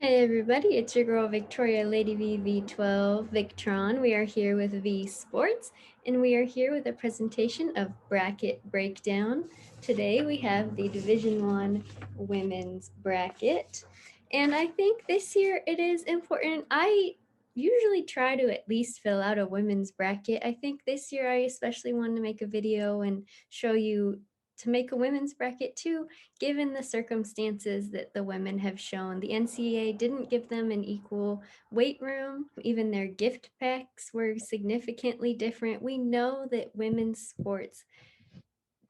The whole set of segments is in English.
Hey everybody, it's your girl Victoria, Lady V V12 Victron. We are here with V Sports, and we are here with a presentation of bracket breakdown. Today we have the Division One women's bracket, and I think this year it is important. I usually try to at least fill out a women's bracket. I think this year I especially wanted to make a video and show you to make a women's bracket too, given the circumstances that the women have shown. The NCAA didn't give them an equal weight room. Even their gift packs were significantly different. We know that women's sports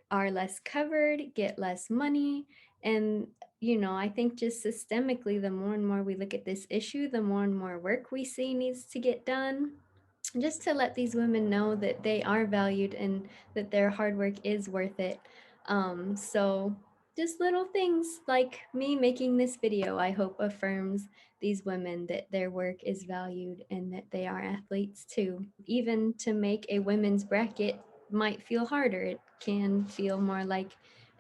are less covered, get less money, and I think just systemically, the more and more we look at this issue, the more and more work we see needs to get done just to let these women know that they are valued and that their hard work is worth it. So just little things like me making this video, I hope affirms these women that their work is valued and that they are athletes too. Even to make a women's bracket might feel harder. It can feel more like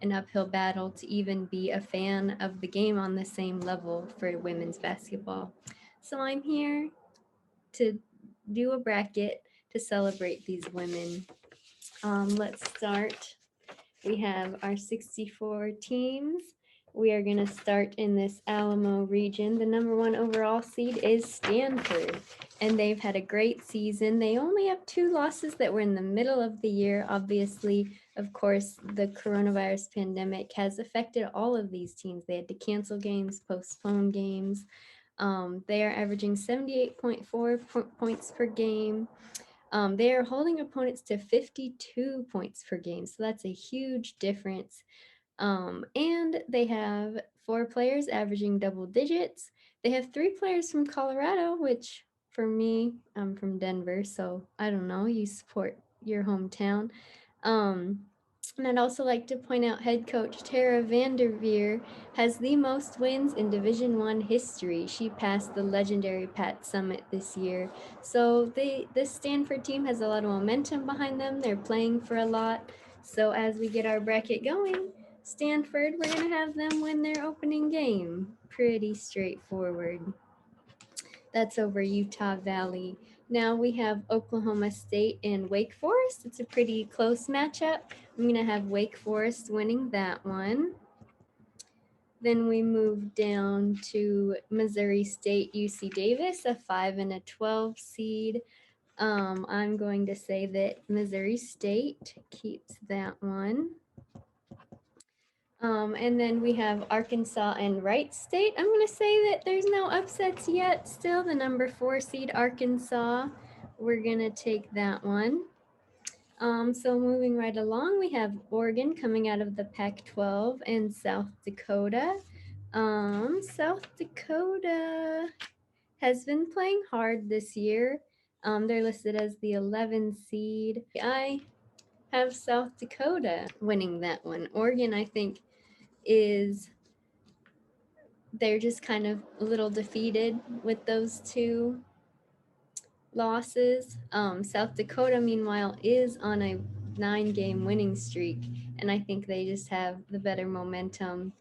an uphill battle to even be a fan of the game on the same level for women's basketball. So I'm here to do a bracket to celebrate these women. Let's start. We have our 64 teams. We are going to start in this Alamo region. The number one overall seed is Stanford, and they've had a great season. They only have 2 losses that were in the middle of the year. Obviously, of course, the coronavirus pandemic has affected all of these teams. They had to cancel games, postpone games. They are averaging 78.4 points per game. They are holding opponents to 52 points per game, so that's a huge difference. And they have 4 players averaging double digits. They have 3 players from Colorado, which for me, I'm from Denver, so I don't know, you support your hometown. And I'd also like to point out head coach Tara Vanderveer has the most wins in Division One history. She passed the legendary Pat Summitt this year. So this Stanford team has a lot of momentum behind them. They're playing for a lot. So as we get our bracket going, Stanford, we're going to have them win their opening game. Pretty straightforward. That's over Utah Valley. Now we have Oklahoma State and Wake Forest. It's a pretty close matchup. I'm going to have Wake Forest winning that one. Then we move down to Missouri State, UC Davis, a 5 and a 12 seed. I'm going to say that Missouri State keeps that one. And then we have Arkansas and Wright State. I'm going to say that there's no upsets yet. Still, the number 4 seed Arkansas. We're going to take that one. So moving right along, we have Oregon coming out of the Pac-12 and South Dakota. South Dakota has been playing hard this year. They're listed as the 11 seed. I have South Dakota winning that one. Oregon, I think, they're just kind of a little defeated with those 2 losses. South Dakota, meanwhile, is on a 9-game winning streak, and I think they just have the better momentum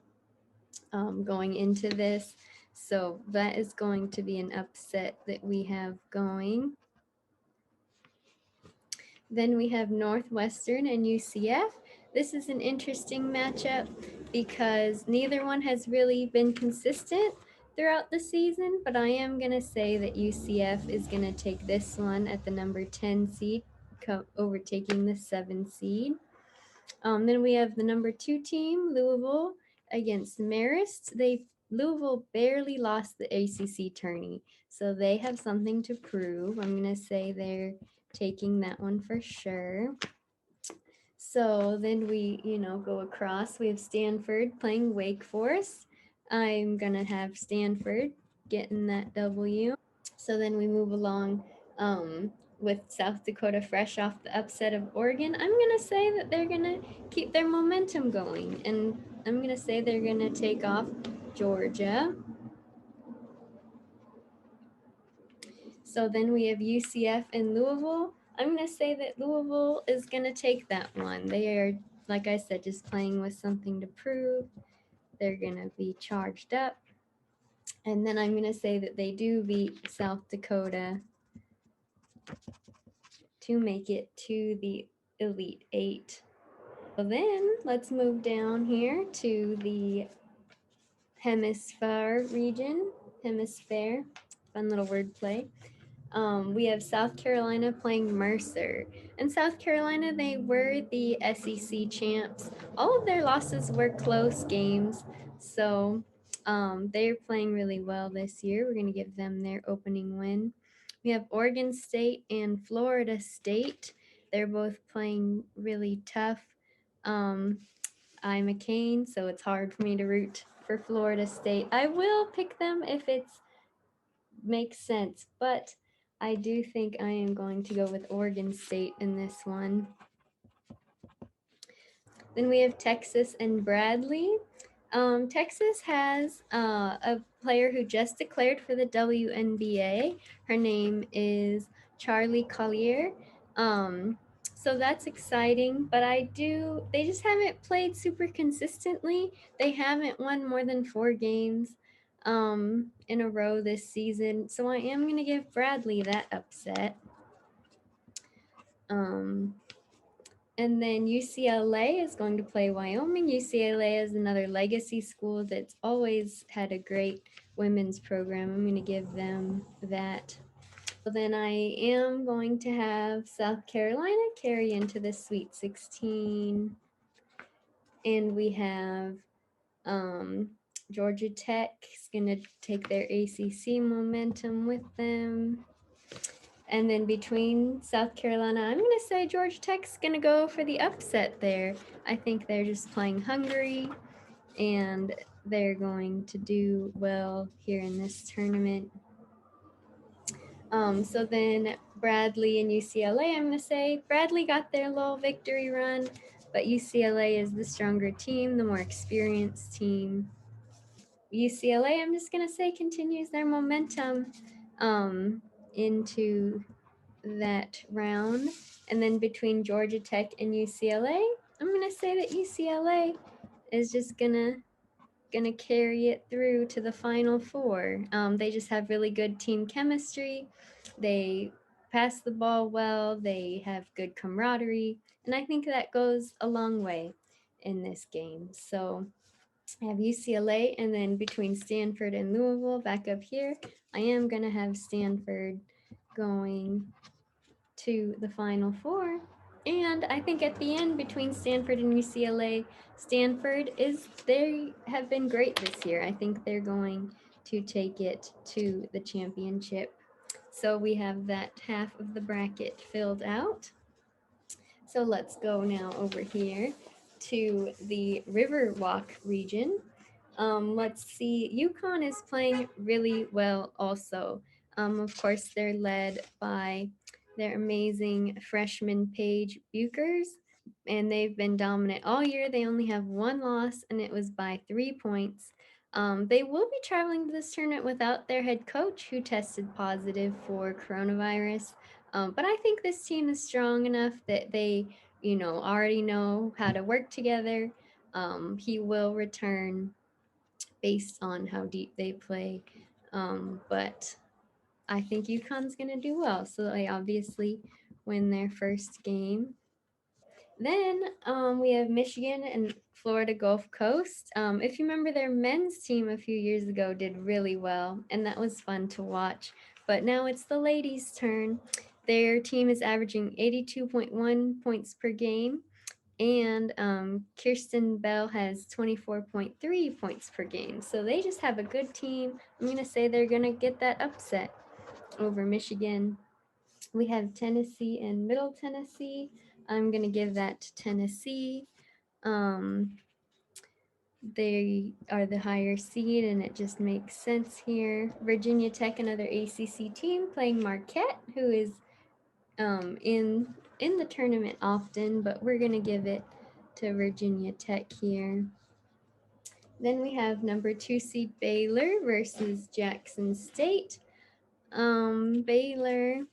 going into this. So that is going to be an upset that we have going. Then we have Northwestern and UCF. This is an interesting matchup because neither one has really been consistent throughout the season, but I am going to say that UCF is going to take this one at the number 10 seed, overtaking the 7 seed. Then we have the number 2 team, Louisville, against Marist. Louisville barely lost the ACC tourney, so they have something to prove. I'm going to say they're taking that one for sure. So then we, go across. We have Stanford playing Wake Forest. I'm going to have Stanford getting that W. So then we move along with South Dakota fresh off the upset of Oregon. I'm going to say that they're going to keep their momentum going, and I'm going to say they're going to take off Georgia. So then we have UCF and Louisville. I'm going to say that Louisville is going to take that one. They are, like I said, just playing with something to prove. They're going to be charged up. And then I'm going to say that they do beat South Dakota to make it to the Elite Eight. So then let's move down here to the Hemisphere Region. Hemisphere, fun little wordplay. We have South Carolina playing Mercer. And South Carolina, they were the SEC champs. All of their losses were close games. So they're playing really well this year. We're going to give them their opening win. We have Oregon State and Florida State. They're both playing really tough. I'm a Cane, so it's hard for me to root for Florida State. I will pick them if it makes sense, but I do think I am going to go with Oregon State in this one. Then we have Texas and Bradley. Texas has a player who just declared for the WNBA. Her name is Charlie Collier. So that's exciting, but they just haven't played super consistently. They haven't won more than 4 games in a row this season. So I am going to give Bradley that upset. And then UCLA is going to play Wyoming. UCLA is another legacy school that's always had a great women's program. I'm going to give them that. So then I am going to have South Carolina carry into the Sweet 16. And we have Georgia Tech is going to take their ACC momentum with them. And then between South Carolina, I'm going to say Georgia Tech's going to go for the upset there. I think they're just playing hungry, and they're going to do well here in this tournament. So then Bradley and UCLA, I'm going to say Bradley got their little victory run, but UCLA is the stronger team, the more experienced team. UCLA, I'm just going to say, continues their momentum into that round. And then between Georgia Tech and UCLA, I'm going to say that UCLA is just gonna carry it through to the Final Four. They just have really good team chemistry. They pass the ball well. They have good camaraderie, and I think that goes a long way in this game. So I have UCLA, and then between Stanford and Louisville, back up here, I am gonna have Stanford going to the Final Four. And I think at the end between Stanford and UCLA, they have been great this year. I think they're going to take it to the championship. So we have that half of the bracket filled out. So let's go now over here to the Riverwalk region. Let's see, UConn is playing really well also. Of course, they're led by their amazing freshman Paige Buchers, and they've been dominant all year. They only have 1 loss, and it was by 3 points. They will be traveling to this tournament without their head coach, who tested positive for coronavirus. But I think this team is strong enough that they, already know how to work together. He will return based on how deep they play. But I think UConn's going to do well. So they obviously win their first game. Then we have Michigan and Florida Gulf Coast. If you remember, their men's team a few years ago did really well, and that was fun to watch. But now it's the ladies' turn. Their team is averaging 82.1 points per game, and Kirsten Bell has 24.3 points per game. So they just have a good team. I'm going to say they're going to get that upset over Michigan. We have Tennessee and Middle Tennessee. I'm going to give that to Tennessee. They are the higher seed, and it just makes sense here. Virginia Tech, another ACC team, playing Marquette, who is in the tournament often, but we're going to give it to Virginia Tech here. Then we have number 2 seed Baylor versus Jackson State. Baylor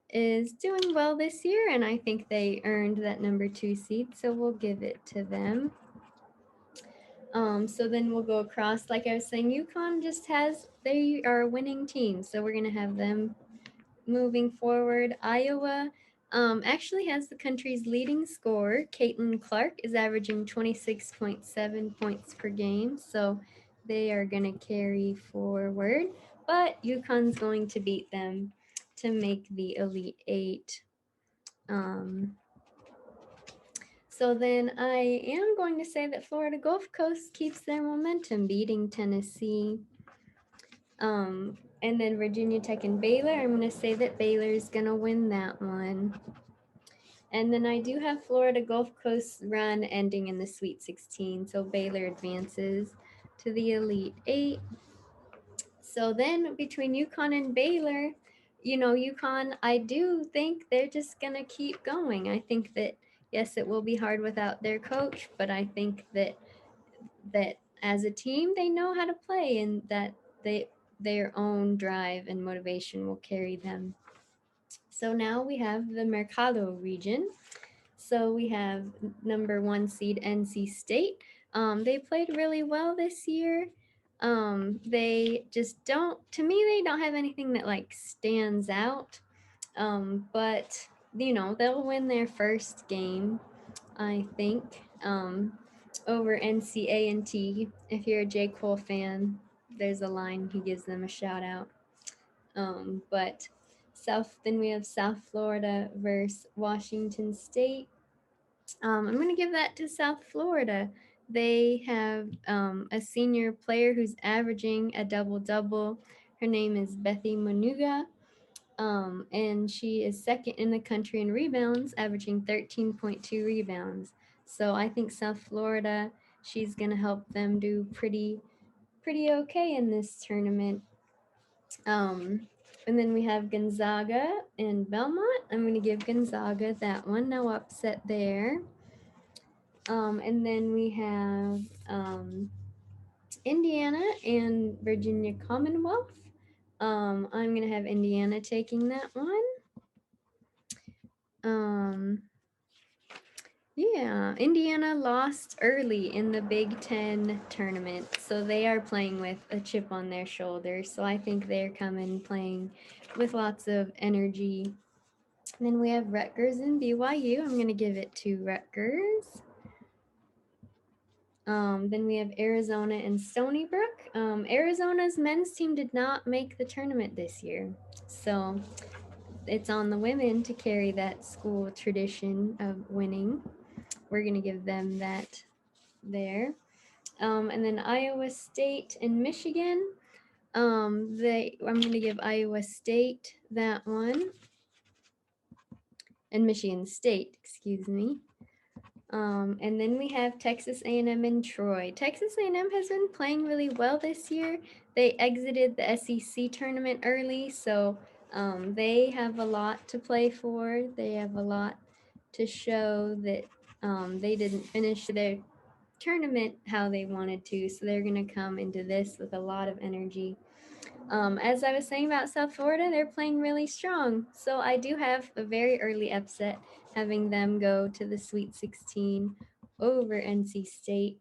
is doing well this year, and I think they earned that number 2 seed, so we'll give it to them. So then we'll go across. Like I was saying, UConn just has, they are a winning team. So we're going to have them moving forward. Iowa actually has the country's leading scorer. Caitlin Clark is averaging 26.7 points per game. So they are going to carry forward. But UConn's going to beat them to make the Elite Eight. So then I am going to say that Florida Gulf Coast keeps their momentum, beating Tennessee. And then Virginia Tech and Baylor, I'm going to say that Baylor is going to win that one. And then I do have Florida Gulf Coast run ending in the Sweet 16. So Baylor advances to the Elite Eight. So then between UConn and Baylor, UConn, I do think they're just going to keep going. I think that, yes, it will be hard without their coach, but I think that as a team, they know how to play and that their own drive and motivation will carry them. So now we have the Mercado region. So we have number 1 seed NC State. They played really well this year. They just don't, to me, they don't have anything that like stands out. But they'll win their first game, I think, over NCAA. If you're a J. Cole fan, there's a line he gives them a shout out. But then we have South Florida versus Washington State. I'm going to give that to South Florida. They have a senior player who's averaging a double-double. Her name is Bethy Manuga, and she is second in the country in rebounds, averaging 13.2 rebounds. So I think South Florida, she's going to help them do pretty okay in this tournament. And then we have Gonzaga and Belmont. I'm going to give Gonzaga that one. No upset there. And then we have Indiana and Virginia Commonwealth. I'm going to have Indiana taking that one. Yeah, Indiana lost early in the Big Ten tournament, so they are playing with a chip on their shoulder. So I think they're coming playing with lots of energy. And then we have Rutgers and BYU. I'm going to give it to Rutgers. Then we have Arizona and Stony Brook. Arizona's men's team did not make the tournament this year, so it's on the women to carry that school tradition of winning. We're going to give them that there. And then Iowa State and Michigan. I'm going to give Iowa State that one. And Michigan State, excuse me. And then we have Texas A&M and Troy. Texas A&M has been playing really well this year. They exited the SEC tournament early, so they have a lot to play for. They have a lot to show that they didn't finish their tournament how they wanted to, so they're going to come into this with a lot of energy. As I was saying about South Florida, they're playing really strong. So I do have a very early upset, having them go to the Sweet 16 over NC State.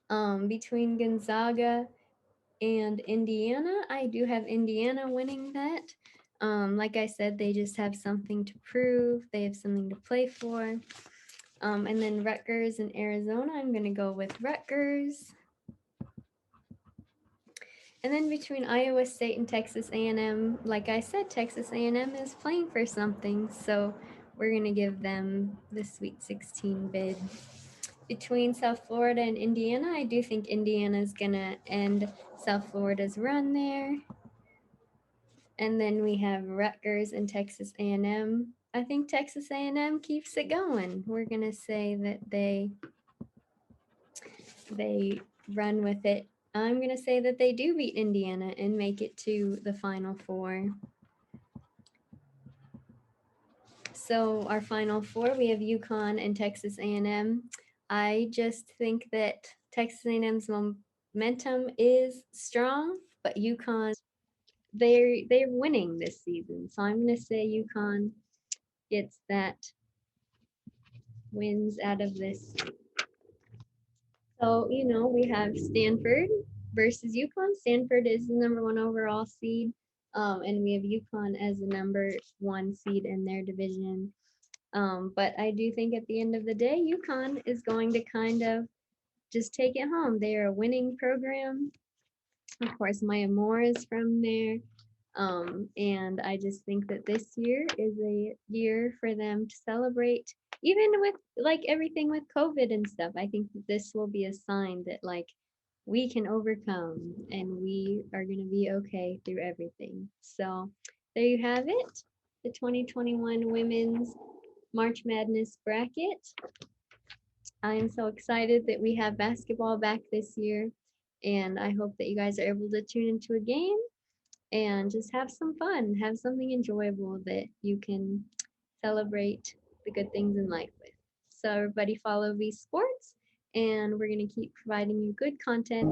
Between Gonzaga and Indiana, I do have Indiana winning that. Like I said, they just have something to prove. They have something to play for. And then Rutgers and Arizona, I'm going to go with Rutgers. And then between Iowa State and Texas A&M, like I said, Texas A&M is playing for something, so we're going to give them the Sweet 16 bid. Between South Florida and Indiana, I do think Indiana is going to end South Florida's run there. And then we have Rutgers and Texas A&M. I think Texas A&M keeps it going. We're going to say that they run with it. I'm going to say that they do beat Indiana and make it to the Final Four. So our Final Four, we have UConn and Texas A&M. I just think that Texas A&M's momentum is strong, but UConn, they're winning this season. So I'm going to say UConn gets that wins out of this. So, we have Stanford versus UConn. Stanford is the number one overall seed, and we have UConn as the number one seed in their division. But I do think at the end of the day, UConn is going to kind of just take it home. They are a winning program. Of course, Maya Moore is from there. And I just think that this year is a year for them to celebrate, even with like everything with COVID and stuff. I think that this will be a sign that like we can overcome and we are going to be okay through everything. So there you have it, the 2021 Women's March Madness bracket. I am so excited that we have basketball back this year, and I hope that you guys are able to tune into a game and just have some fun, have something enjoyable that you can celebrate the good things in life with. So, everybody, follow V Sports, and we're going to keep providing you good content